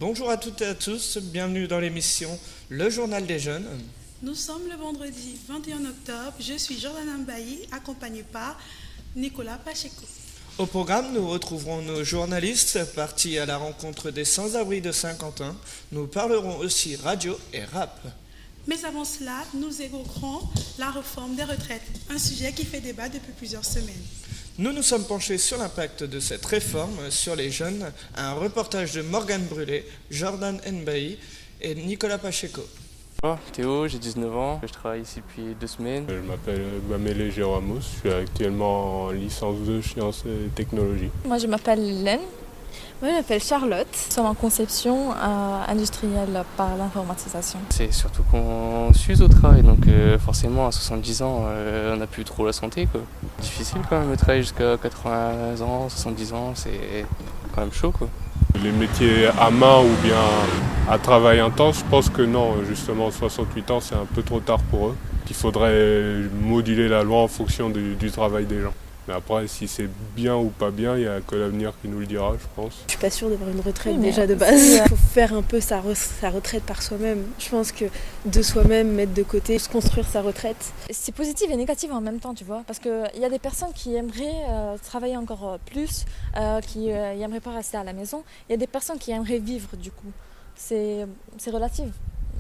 Bonjour à toutes et à tous, bienvenue dans l'émission Le Journal des Jeunes. Nous sommes le vendredi 21 octobre, je suis Jordana Mbaye, accompagnée par Nicolas Pacheco. Au programme, nous retrouverons nos journalistes partis à la rencontre des sans-abri de Saint-Quentin. Nous parlerons aussi radio et rap. Mais avant cela, nous évoquerons la réforme des retraites, un sujet qui fait débat depuis plusieurs semaines. Nous nous sommes penchés sur l'impact de cette réforme sur les jeunes, un reportage de Morgane Brulé, Jordan Mbaye et Nicolas Pacheco. Bonjour, Théo, j'ai 19 ans, je travaille ici depuis 2 semaines. Je m'appelle Mamele Ramos, je suis actuellement en licence 2 sciences et technologies. Moi je m'appelle Hélène. Moi je m'appelle Charlotte. Nous sommes en conception industrielle par l'informatisation. C'est surtout qu'on s'use au travail, donc forcément à 70 ans on n'a plus trop la santé, quoi. Difficile quand même de travailler jusqu'à 80 ans, 70 ans, c'est quand même chaud, quoi. Les métiers à main ou bien à travail intense, je pense que non, justement 68 ans c'est un peu trop tard pour eux. Il faudrait moduler la loi en fonction du travail des gens. Mais après, si c'est bien ou pas bien, il n'y a que l'avenir qui nous le dira, je pense. Je suis pas sûre d'avoir une retraite déjà de base. Il faut faire un peu sa retraite par soi-même. Je pense que de soi-même, mettre de côté, se construire sa retraite. C'est positif et négatif en même temps, tu vois. Parce qu'il y a des personnes qui aimeraient travailler encore plus, qui n'aimeraient pas rester à la maison. Il y a des personnes qui aimeraient vivre, du coup. C'est relatif.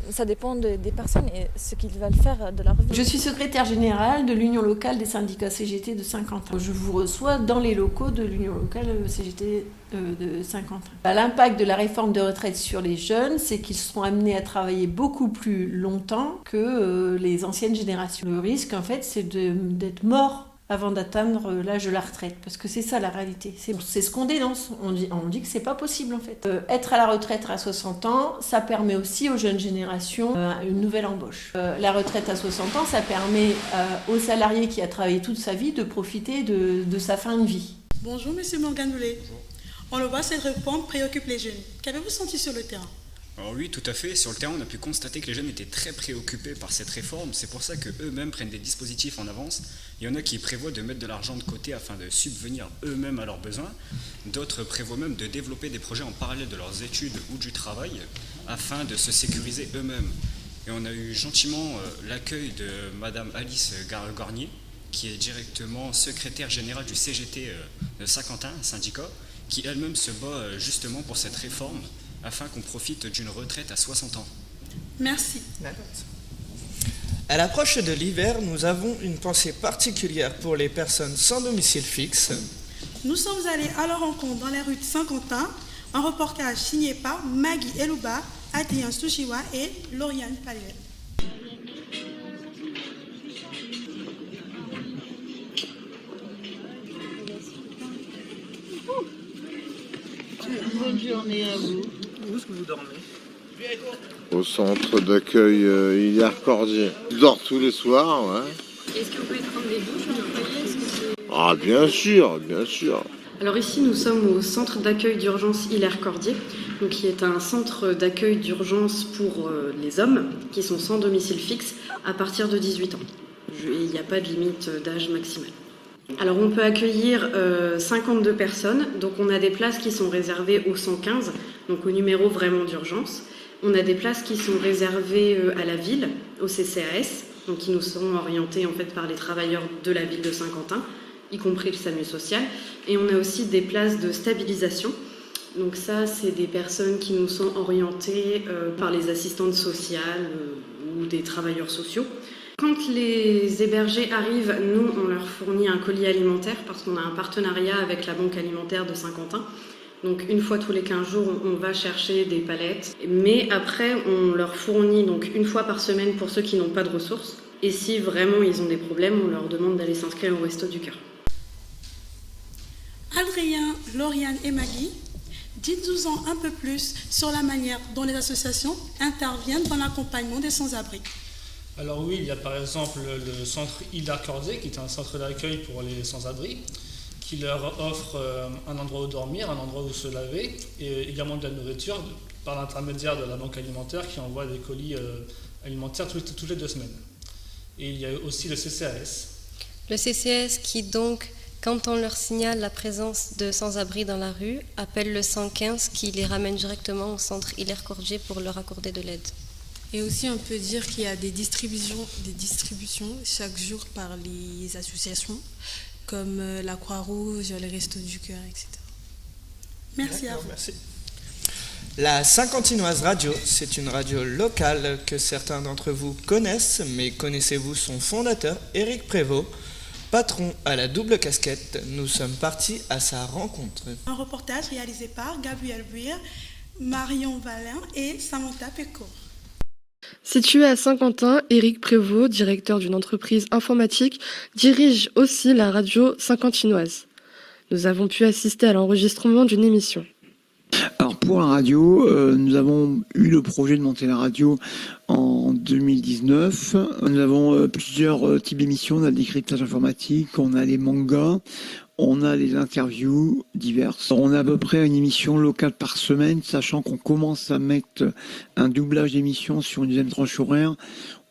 Ça dépend des personnes et ce qu'ils veulent faire de leur vie. Je suis secrétaire générale de l'Union locale des syndicats CGT de Saint-Quentin. Je vous reçois dans les locaux de l'Union locale CGT de Saint-Quentin. L'impact de la réforme de retraite sur les jeunes, c'est qu'ils seront amenés à travailler beaucoup plus longtemps que les anciennes générations. Le risque, en fait, c'est d'être mort avant d'atteindre l'âge de la retraite, parce que c'est ça la réalité. C'est ce qu'on dénonce. On dit que c'est pas possible en fait. Être à la retraite à 60 ans, ça permet aussi aux jeunes générations une nouvelle embauche. La retraite à 60 ans, ça permet aux salariés qui a travaillé toute sa vie de profiter de sa fin de vie. Bonjour Monsieur Morgane Brulé. On le voit, cette réforme préoccupe les jeunes. Qu'avez-vous senti sur le terrain ? Alors oui, tout à fait. Sur le terrain, on a pu constater que les jeunes étaient très préoccupés par cette réforme. C'est pour ça qu'eux-mêmes prennent des dispositifs en avance. Il y en a qui prévoient de mettre de l'argent de côté afin de subvenir eux-mêmes à leurs besoins. D'autres prévoient même de développer des projets en parallèle de leurs études ou du travail afin de se sécuriser eux-mêmes. Et on a eu gentiment l'accueil de Madame Alice Garnier, qui est directement secrétaire générale du CGT de Saint-Quentin, un syndicat, qui elle-même se bat justement pour cette réforme, afin qu'on profite d'une retraite à 60 ans. Merci. À l'approche de l'hiver, nous avons une pensée particulière pour les personnes sans domicile fixe. Nous sommes allés à leur rencontre dans les rues de Saint-Quentin, un reportage signé par Maggie Elouba, Adrien Souchiwa et Lauriane Paluel. Bonne journée à vous. Où est-ce que vous dormez ? Au centre d'accueil Hilaire-Cordier. Je dors tous les soirs, ouais. Est-ce que vous pouvez prendre des douches ou nettoyer ? Ah, bien sûr, bien sûr. Alors ici, nous sommes au centre d'accueil d'urgence Hilaire-Cordier, donc qui est un centre d'accueil d'urgence pour les hommes qui sont sans domicile fixe à partir de 18 ans. Il n'y a pas de limite d'âge maximale. Alors on peut accueillir 52 personnes, donc on a des places qui sont réservées au 115, donc au numéro vraiment d'urgence. On a des places qui sont réservées à la ville, au CCAS, donc qui nous seront orientées en fait par les travailleurs de la ville de Saint-Quentin, y compris le SAMU social. Et on a aussi des places de stabilisation. Donc ça, c'est des personnes qui nous sont orientées par les assistantes sociales ou des travailleurs sociaux. Quand les hébergés arrivent, nous, on leur fournit un colis alimentaire parce qu'on a un partenariat avec la Banque alimentaire de Saint-Quentin. Donc une fois tous les 15 jours, on va chercher des palettes. Mais après, on leur fournit donc une fois par semaine pour ceux qui n'ont pas de ressources. Et si vraiment ils ont des problèmes, on leur demande d'aller s'inscrire au Resto du Cœur. Adrien, Lauriane et Maggie, dites-nous-en un peu plus sur la manière dont les associations interviennent dans l'accompagnement des sans-abri. Alors oui, il y a par exemple le centre Hilaire-Cordier, qui est un centre d'accueil pour les sans-abri, qui leur offre un endroit où dormir, un endroit où se laver, et également de la nourriture par l'intermédiaire de la banque alimentaire qui envoie des colis alimentaires toutes les 2 semaines. Et il y a aussi le CCAS. Le CCAS qui donc Quand on leur signale la présence de sans-abri dans la rue, appellent le 115 qui les ramène directement au centre Hilaire-Cordier pour leur accorder de l'aide. Et aussi, on peut dire qu'il y a des distributions chaque jour par les associations, comme la Croix-Rouge, les Restos du Cœur, etc. Merci à vous. Merci. La Saint-Quentinoise Radio, c'est une radio locale que certains d'entre vous connaissent, mais connaissez-vous son fondateur, Éric Prévost? Patron à la double casquette, nous sommes partis à sa rencontre. Un reportage réalisé par Gabriel Buir, Marion Valin et Samantha Péco. Situé à Saint-Quentin, Éric Prévost, directeur d'une entreprise informatique, dirige aussi la radio Saint-Quentinoise. Nous avons pu assister à l'enregistrement d'une émission. Alors pour la radio, nous avons eu le projet de monter la radio en 2019. Nous avons plusieurs types d'émissions. On a le décryptage informatique, on a les mangas, on a les interviews diverses. On a à peu près une émission locale par semaine, sachant qu'on commence à mettre un doublage d'émissions sur une deuxième tranche horaire.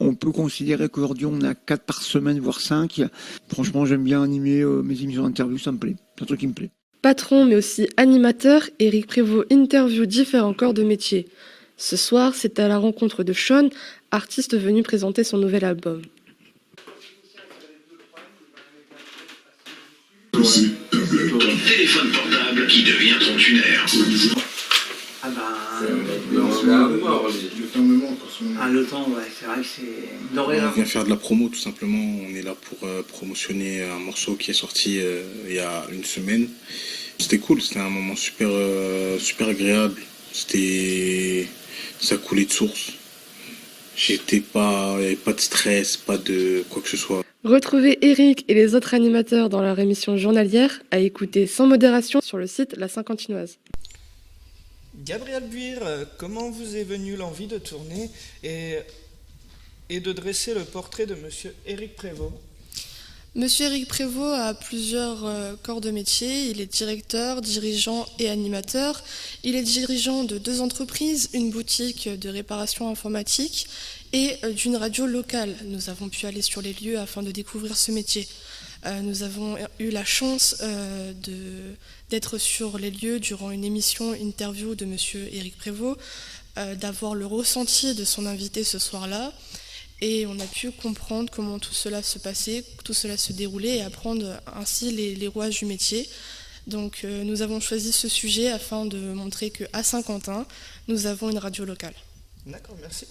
On peut considérer qu'aujourd'hui on a 4 par semaine, voire 5. Franchement, j'aime bien animer mes émissions d'interview, ça me plaît. C'est un truc qui me plaît. Patron mais aussi animateur, Éric Prévost interviewe différents corps de métier. Ce soir, c'est à la rencontre de Sean, artiste venu présenter son nouvel album. Téléphone portable qui devient ton tuner. Ah le temps, ouais, c'est vrai que c'est doré. On vient faire de la promo tout simplement, on est là pour promotionner un morceau qui est sorti il y a une semaine. C'était cool, c'était un moment super agréable, ça coulait de source. Il n'y avait pas de stress, pas de quoi que ce soit. Retrouvez Éric et les autres animateurs dans leur émission journalière à écouter sans modération sur le site La Saint-Quentinoise. Gabriel Buir, comment vous est venue l'envie de tourner et de dresser le portrait de Monsieur Éric Prévost? Monsieur Éric Prévost a plusieurs corps de métier. Il est directeur, dirigeant et animateur. Il est dirigeant de 2 entreprises, une boutique de réparation informatique et d'une radio locale. Nous avons pu aller sur les lieux afin de découvrir ce métier. Nous avons eu la chance d'être sur les lieux durant une émission interview de Monsieur Éric Prévost, d'avoir le ressenti de son invité ce soir-là. Et on a pu comprendre comment tout cela se passait, tout cela se déroulait et apprendre ainsi les rouages du métier. Donc nous avons choisi ce sujet afin de montrer qu'à Saint-Quentin, nous avons une radio locale. D'accord, merci.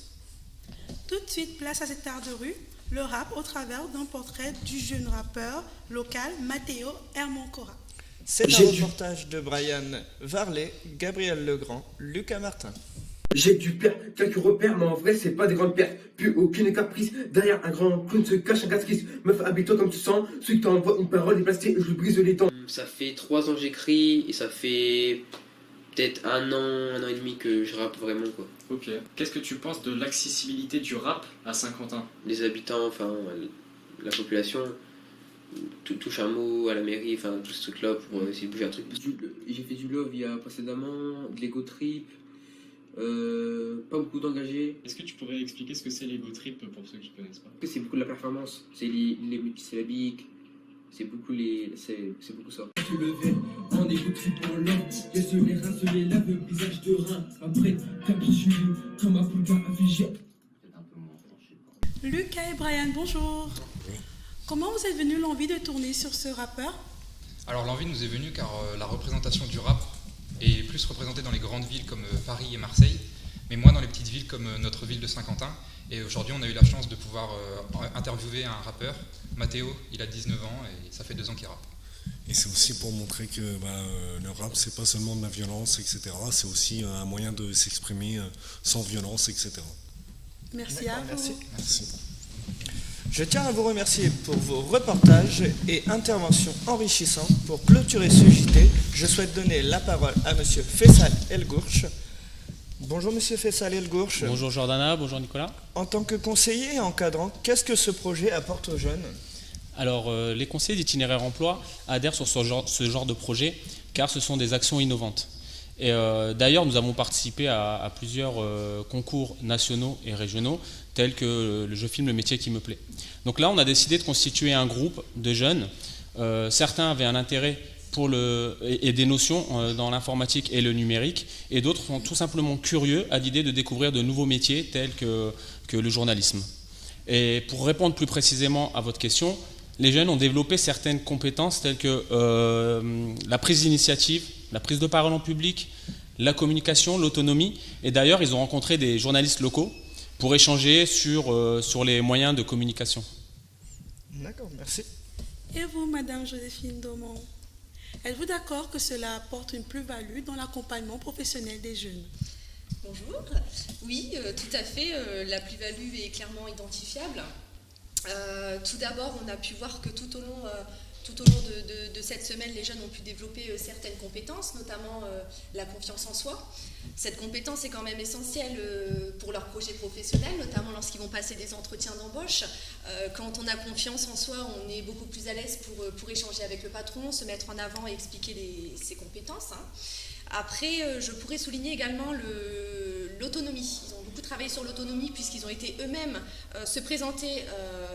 Tout de suite, place à cet art de rue, le rap au travers d'un portrait du jeune rappeur local Matteo Hermoncora. C'est un reportage de Brian Varlet, Gabriel Legrand, Lucas Martin. J'ai dû perdre quelques repères, mais en vrai, c'est pas des grandes pertes. Plus aucune caprice. Derrière un grand clown se cache un catrice. Meuf, habille-toi comme tu sens. Celui qui t'envoie une parole déplacée, je lui brise les dents. Ça fait 3 ans que j'écris et ça fait peut-être un an et demi que je rappe vraiment, quoi. Ok. Qu'est-ce que tu penses de l'accessibilité du rap à Saint-Quentin? Les habitants, enfin, la population, touche un mot à la mairie, enfin, tout ce truc-là pour essayer de bouger un truc. J'ai fait du love il y a précédemment, de l'ego trip. Pas beaucoup d'engagés. Est-ce que tu pourrais expliquer ce que c'est l'ego trip pour ceux qui ne connaissent pas? C'est beaucoup de la performance, c'est les multisyllabiques, c'est beaucoup ça. En ego trip en l'homme, laisse les reins se les lave, visage de rein. Après, capitule comme un poulga affligé. Lucas et Brian, bonjour. Comment vous êtes venu l'envie de tourner sur ce rappeur? Alors l'envie nous est venue car la représentation du rap est plus représentée dans les grandes villes comme Paris et Marseille, mais moins dans les petites villes comme notre ville de Saint-Quentin. Et aujourd'hui, on a eu la chance de pouvoir interviewer un rappeur, Matteo, il a 19 ans et ça fait 2 ans qu'il rappe. Et c'est aussi pour montrer que le rap, c'est pas seulement de la violence, etc. C'est aussi un moyen de s'exprimer sans violence, etc. Merci à vous. Merci. Je tiens à vous remercier pour vos reportages et interventions enrichissantes. Pour clôturer ce JT, je souhaite donner la parole à Monsieur Faisal El-Gourch. Bonjour Monsieur Faisal El-Gourch. Bonjour Jordana, bonjour Nicolas. En tant que conseiller et encadrant, qu'est-ce que ce projet apporte aux jeunes? Alors, les conseillers d'itinéraire emploi adhèrent sur ce genre de projet car ce sont des actions innovantes. Et d'ailleurs, nous avons participé à plusieurs concours nationaux et régionaux, tels que le jeu film Le métier qui me plaît. Donc là, on a décidé de constituer un groupe de jeunes Certains avaient un intérêt et des notions dans l'informatique et le numérique, et d'autres sont tout simplement curieux à l'idée de découvrir de nouveaux métiers tels que le journalisme. Et pour répondre plus précisément à votre question, les jeunes ont développé certaines compétences telles que la prise d'initiative, la prise de parole en public, la communication, l'autonomie, et d'ailleurs ils ont rencontré des journalistes locaux pour échanger sur les moyens de communication. D'accord, merci. Et vous, Madame Joséphine Daumont, êtes-vous d'accord que cela apporte une plus-value dans l'accompagnement professionnel des jeunes? Bonjour. Oui, tout à fait. La plus-value est clairement identifiable. Tout d'abord, on a pu voir que tout au long de cette semaine, les jeunes ont pu développer certaines compétences, notamment la confiance en soi. Cette compétence est quand même essentielle pour leur projet professionnel, notamment lorsqu'ils vont passer des entretiens d'embauche. Quand on a confiance en soi, on est beaucoup plus à l'aise pour échanger avec le patron, se mettre en avant et expliquer ses compétences. Après, je pourrais souligner également l'autonomie. Ils ont beaucoup travaillé sur l'autonomie puisqu'ils ont été eux-mêmes se présenter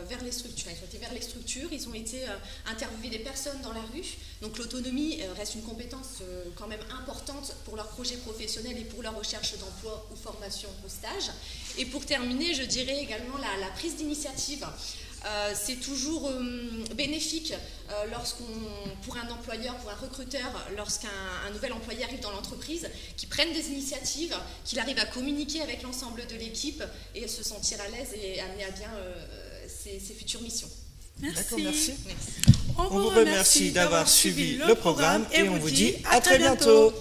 vers les structures. Ils ont été vers les structures, ils ont été interviewer des personnes dans la rue. Donc l'autonomie reste une compétence quand même importante pour leur projet professionnel et pour leur recherche d'emploi ou formation au stage. Et pour terminer, je dirais également la prise d'initiative. C'est toujours bénéfique pour un employeur, pour un recruteur, lorsqu'un nouvel employé arrive dans l'entreprise, qu'il prenne des initiatives, qu'il arrive à communiquer avec l'ensemble de l'équipe et se sentir à l'aise et amener à bien ses futures missions. Merci. D'accord, merci. Merci. On vous remercie d'avoir suivi le programme et on vous dit à très bientôt.